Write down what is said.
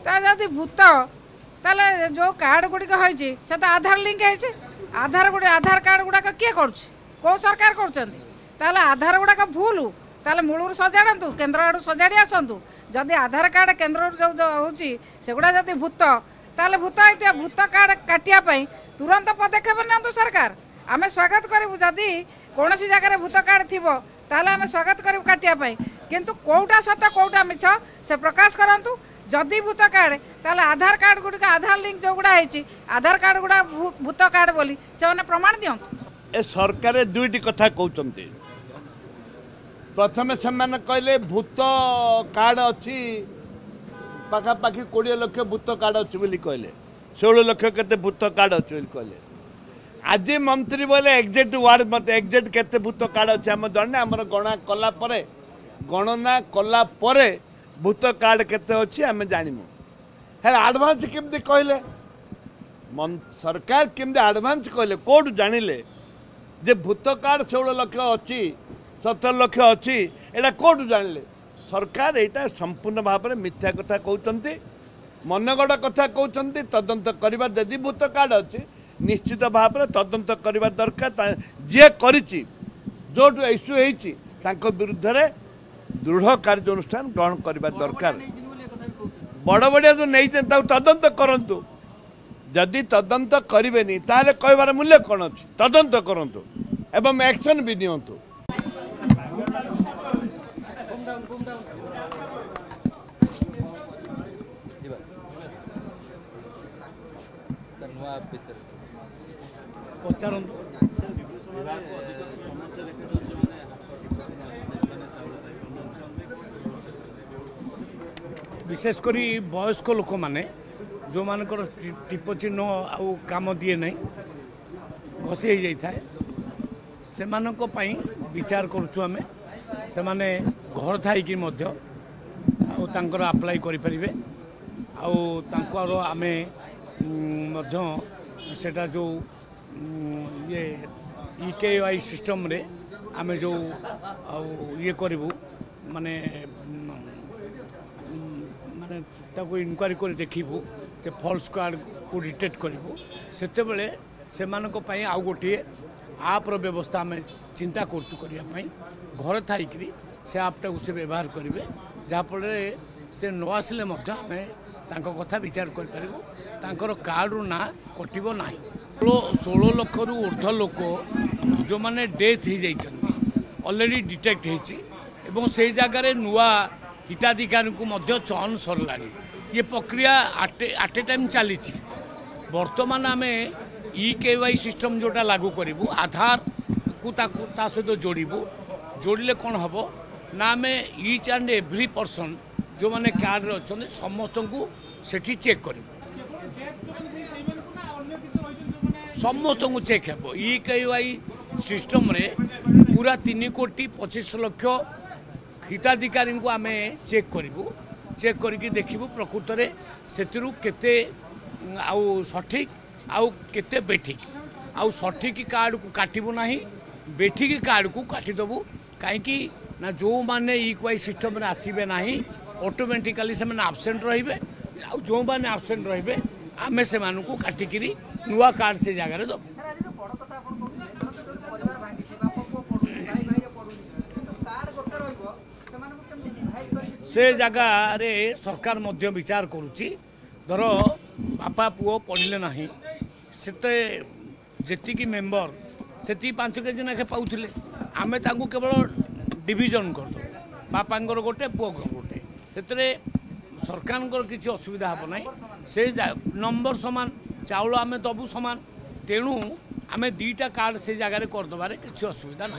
जदि भूत ताले जो कार्ड गुड़िक होती से तो आधार लिंक है आधार कार्ड गुड़ाक किए कौ सरकार कर आधार गुड़ाक भूल ताले मूलर सजाड़ू केन्द्र आड़ू सजाड़ी आसतु जदि आधार कार्ड केन्द्र जो होगुड़ा जदि भूत ताले भूत भूत कार्ड काटापी तुरंत पदक्षेप नि सरकार आम स्वागत करूँ जदि कौन सी जगह भूत कार्ड थी ताले आम स्वागत करूँ काटापी किंतु कौटा सत कौटा मिछ से प्रकाश करंतु जदि भूत कार्ड ताले आधार कार्ड गुड़िक आधार लिंक जो गुड़ा है आधार कार्ड गुड़ा भूत कार्ड बोली से प्रमाण दियंतु। ए सरकार दुईटी कथा कहते प्रथम से कहले भूत कार्ड अच्छी पाखापाखि 20 लाख भूत कार्ड अच्छी बोली कहले 16 लाख केते भूत कार्ड अच्छी बोली कहले आज मंत्री बोले एक्जेक्ट वार्ड मत एक्जेक्ट केते भूत कार्ड अच्छे आम जन आम गणना कला परे भूत कार्ड केते अच्छी आम जानमु है आडभांस केमती कहले सरकार केमती आडभांस कहले कोड जानिले जे भूत कार्ड 16 लाख अच्छी 17 लाख अच्छी एटा कोड जानिले सरकार यहाँ संपूर्ण भाव में मिथ्या कथा कहते मनगढ़ कथा कहते तदंत करवा यदि भूत कार्ड अच्छी निश्चित भाव में तदंत करवा दरकार जी कर जो इश्यू हो विरुद्ध में दृढ़ कार्यानुष्ठान ग्रहण करवा दरकार बड़ बड़िया जो नहीं तदंत करूँ जदि तदंत करेनि ताले कहबार मूल्य कौन अच्छी तदंत करूँ एवं एक्शन भी नियंतु। विशेषकर वयस्क लोक मैंने जो मानकर टीप चिन्ह आउ काम दिए नहीं घसी हो जाए से विचार करुचु आम से माने घर थाईकी आप्लाय करें आम सेटा जो ये EKY सिस्टम रे आम जो ये करूँ माने माने ताको इनक्वारी कर देखू जे फॉल्स कार्ड को डिटेक्ट करूँ से आउ गोटे आप्र व्यवस्था आम चिंता करने घर थी से आपटा से व्यवहार करेंगे जहाँफल से न आसिले आम कथा विचार कर कार्ड ना कटो ना 16 लाख रु ऊर्ध्व लोक जो मैंने डेथ हो जाती ऑलरेडी डिटेक्ट हो से जगार नुआ हिताधिकारी को चयन सरला ये प्रक्रिया आटे टाइम चली बर्तमान आम EKY सिस्टम जोटा लागू करूँ आधार को सहित जोड़े कौन हम ना आम ईच एंड एव्री पर्सन जो मैंने कार्ड अच्छा समस्त को सेठी चेक कर समस्त को चेक हे EKY सिस्टम रे पूरा 3,25,00,000 हिताधिकारी को आम चेक करूँ चेक करके देखू प्रकृत में से केते आउ सठिक आउ केते बेठिक आउ सठिक कार्ड को काटबू ना बेठिक कार्ड को काटिदेबू कहीं ना जो मैंने EKY सिस्टम में आसबे ना ऑटोमेटिकली से आबसेंट रे आउ जो मैंने आबसेंट रे आम से काटिकी नुआ कार्ड से जगह दबू से जगह रे सरकार मध्य विचार करुच्ची धर बापा पुओ पढ़ले ना से मेम्बर से 5 केजी नाखे पाऊले आम केवल डिविजन कर बापा गोटे पुओ गोटे से सरकार किसी असुविधा हे ना से नंबर सामान चाउल आम दबू सामान तेणु आम 2टा कार्ड से जगह करदेबार किसी असुविधा ना।